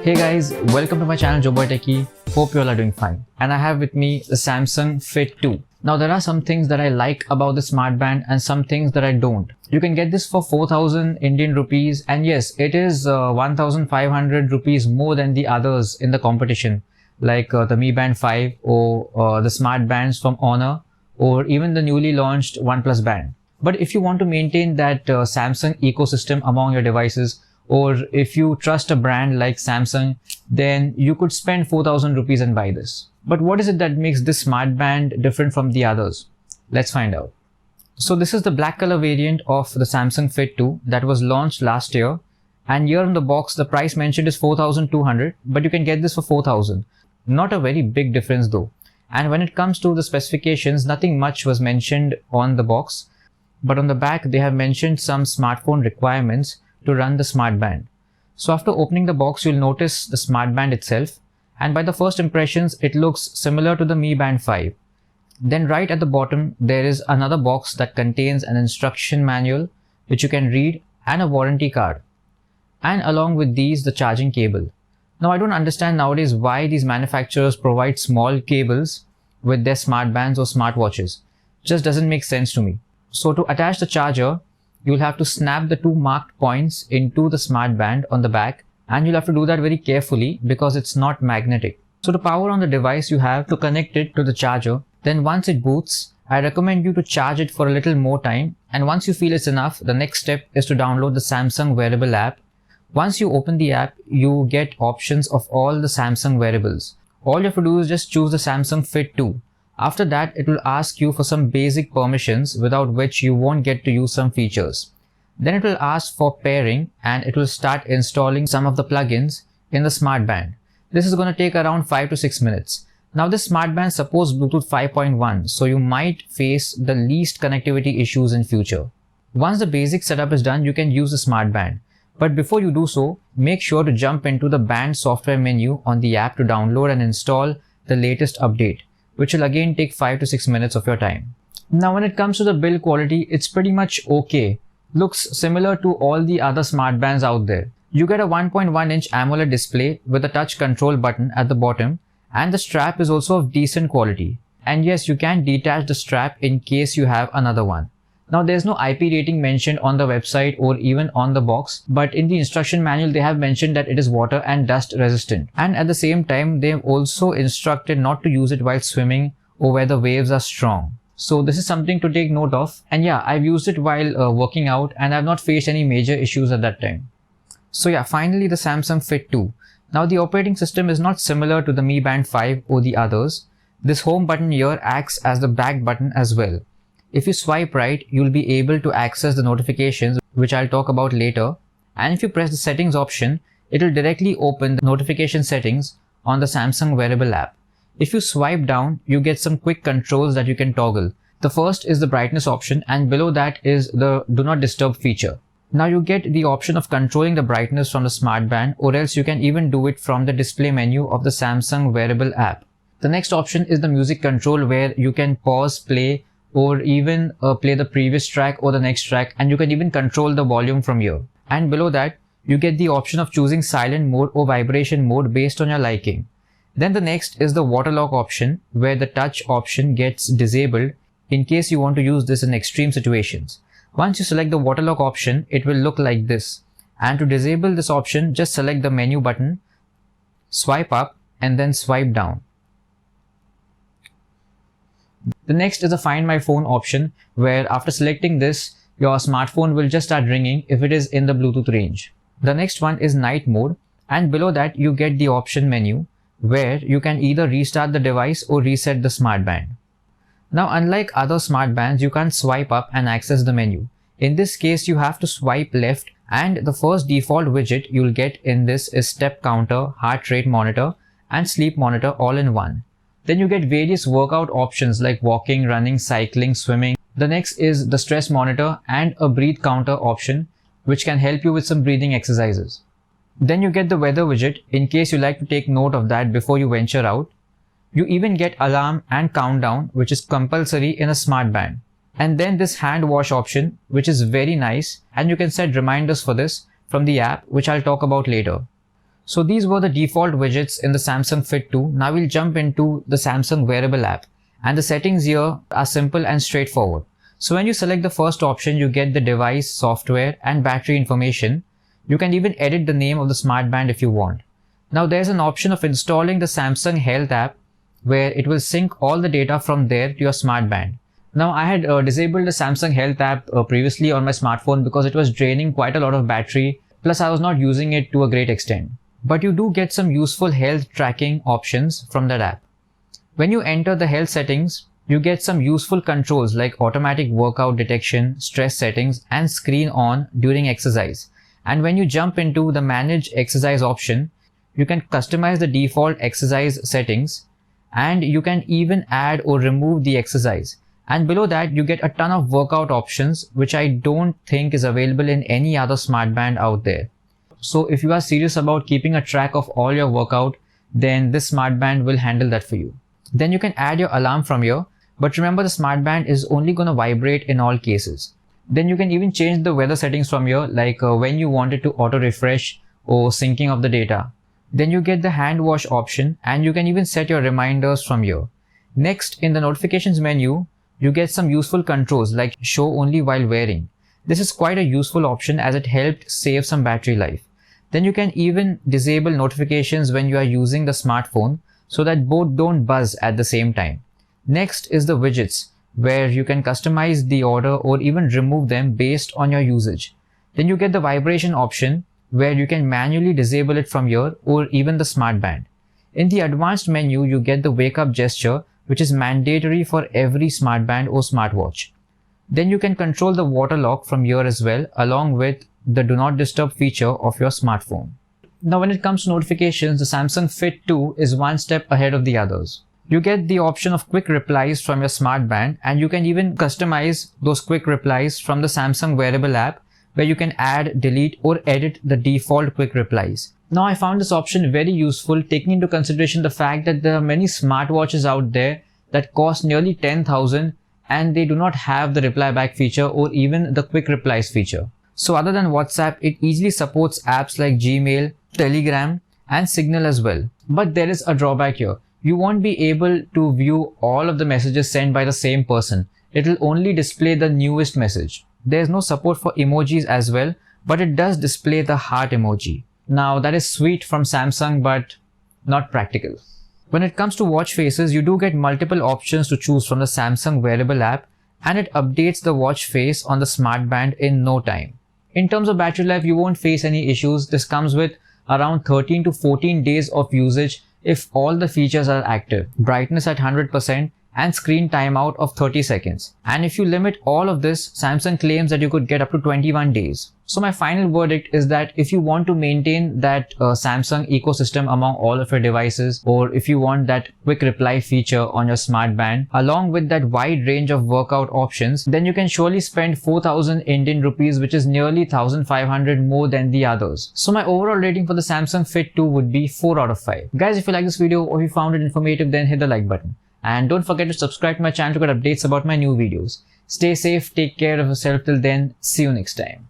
Hey guys, welcome to my channel Joboy Techie. Hope you all are doing fine. And I have with me the Samsung Fit 2. Now there are some things that I like about the smartband and some things that I don't. You can get this for 4,000 Indian rupees, and yes, it is 1,500 rupees more than the others in the competition, like the Mi Band 5 or the smart bands from Honor or even the newly launched OnePlus band. But if you want to maintain that Samsung ecosystem among your devices, or if you trust a brand like Samsung, then you could spend 4,000 rupees and buy this. But what is it that makes this smart band different from the others? Let's find out. So this is the black color variant of the Samsung Fit 2 that was launched last year. And here on the box, the price mentioned is 4,200, but you can get this for 4,000. Not a very big difference though. And when it comes to the specifications, nothing much was mentioned on the box. But on the back, they have mentioned some smartphone requirements to run the smart band. So after opening the box, you'll notice the smart band itself, and by the first impressions it looks similar to the Mi Band 5. Then right at the bottom there is another box that contains an instruction manual which you can read and a warranty card, and along with these the charging cable. Now I don't understand nowadays why these manufacturers provide small cables with their smart bands or smartwatches. Just doesn't make sense to me. So to attach the charger, you'll have to snap the two marked points into the smart band on the back, and you'll have to do that very carefully because it's not magnetic. So to power on the device, you have to connect it to the charger. Then once it boots, I recommend you to charge it for a little more time, and once you feel it's enough, the next step is to download the Samsung wearable app. Once you open the app, you get options of all the Samsung wearables. All you have to do is just choose the Samsung Fit 2. After that, it will ask you for some basic permissions without which you won't get to use some features. Then it will ask for pairing, and it will start installing some of the plugins in the smart band. This is going to take around 5 to 6 minutes. Now this smart band supports Bluetooth 5.1, so you might face the least connectivity issues in future. Once the basic setup is done, you can use the smart band. But before you do so, make sure to jump into the band software menu on the app to download and install the latest update, which will again take 5 to 6 minutes of your time. Now when it comes to the build quality, it's pretty much okay. Looks similar to all the other smart bands out there. You get a 1.1-inch AMOLED display with a touch control button at the bottom, and the strap is also of decent quality. And yes, you can detach the strap in case you have another one. Now there's no IP rating mentioned on the website or even on the box, but in the instruction manual they have mentioned that it is water and dust resistant. And at the same time, they have also instructed not to use it while swimming or where the waves are strong. So this is something to take note of. And yeah, I've used it while working out, and I've not faced any major issues at that time. So yeah, finally the Samsung Fit 2. Now the operating system is not similar to the Mi Band 5 or the others. This home button here acts as the back button as well. If you swipe right, you'll be able to access the notifications, which I'll talk about later. And if you press the settings option, it will directly open the notification settings on the Samsung wearable app. If you swipe down, you get some quick controls that you can toggle. The first is the brightness option, and below that is the do not disturb feature. Now you get the option of controlling the brightness from the smart band, or else you can even do it from the display menu of the Samsung wearable app. The next option is the music control, where you can pause, play, or even play the previous track or the next track, and you can even control the volume from here. And below that, you get the option of choosing silent mode or vibration mode based on your liking. Then the next is the water lock option, where the touch option gets disabled in case you want to use this in extreme situations. Once you select the water lock option, it will look like this. And to disable this option, just select the menu button, swipe up, and then swipe down. The next is the Find My Phone option, where after selecting this, your smartphone will just start ringing if it is in the Bluetooth range. The next one is night mode, and below that you get the option menu, where you can either restart the device or reset the smart band. Now unlike other smart bands, you can't swipe up and access the menu. In this case, you have to swipe left, and the first default widget you'll get in this is step counter, heart rate monitor, and sleep monitor all in one. Then you get various workout options like walking, running, cycling, swimming. The next is the stress monitor and a breathe counter option, which can help you with some breathing exercises. Then you get the weather widget in case you like to take note of that before you venture out. You even get alarm and countdown, which is compulsory in a smart band. And then this hand wash option, which is very nice, and you can set reminders for this from the app, which I'll talk about later. So these were the default widgets in the Samsung Fit 2. Now we'll jump into the Samsung wearable app, and the settings here are simple and straightforward. So when you select the first option, you get the device, software and battery information. You can even edit the name of the smartband if you want. Now there's an option of installing the Samsung Health app where it will sync all the data from there to your smartband. Now I had disabled the Samsung Health app previously on my smartphone because it was draining quite a lot of battery, plus I was not using it to a great extent. But you do get some useful health tracking options from that app. When you enter the health settings, you get some useful controls like automatic workout detection, stress settings and screen on during exercise. And when you jump into the manage exercise option, you can customize the default exercise settings, and you can even add or remove the exercise. And below that, you get a ton of workout options, which I don't think is available in any other smartband out there. So if you are serious about keeping a track of all your workout, then this smartband will handle that for you. Then you can add your alarm from here, but remember the smartband is only going to vibrate in all cases. Then you can even change the weather settings from here, like when you want it to auto refresh or syncing of the data. Then you get the hand wash option, and you can even set your reminders from here. Next, in the notifications menu, you get some useful controls like show only while wearing. This is quite a useful option as it helped save some battery life. Then you can even disable notifications when you are using the smartphone so that both don't buzz at the same time. Next is the widgets, where you can customize the order or even remove them based on your usage. Then you get the vibration option, where you can manually disable it from here or even the smartband. In the advanced menu, you get the wake up gesture, which is mandatory for every smartband or smartwatch. Then you can control the water lock from here as well, along with the do not disturb feature of your smartphone. Now when it comes to notifications, the Samsung Fit 2 is one step ahead of the others. You get the option of quick replies from your smartband, and you can even customize those quick replies from the Samsung wearable app, where you can add, delete or edit the default quick replies. Now I found this option very useful, taking into consideration the fact that there are many smartwatches out there that cost nearly 10,000 and they do not have the reply back feature or even the quick replies feature. So other than WhatsApp, it easily supports apps like Gmail, Telegram and Signal as well. But there is a drawback here. You won't be able to view all of the messages sent by the same person. It will only display the newest message. There is no support for emojis as well, but it does display the heart emoji. Now that is sweet from Samsung, but not practical. When it comes to watch faces, you do get multiple options to choose from the Samsung wearable app, and it updates the watch face on the smartband in no time. In terms of battery life, you won't face any issues. This comes with around 13 to 14 days of usage if all the features are active. Brightness at 100% and screen timeout of 30 seconds. And if you limit all of this, Samsung claims that you could get up to 21 days. So my final verdict is that if you want to maintain that Samsung ecosystem among all of your devices, or if you want that quick reply feature on your smartband, along with that wide range of workout options, then you can surely spend 4,000 Indian rupees, which is nearly 1,500 more than the others. So my overall rating for the Samsung Fit 2 would be 4 out of 5. Guys, if you like this video or if you found it informative, then hit the like button. And don't forget to subscribe to my channel to get updates about my new videos. Stay safe, take care of yourself till then, see you next time.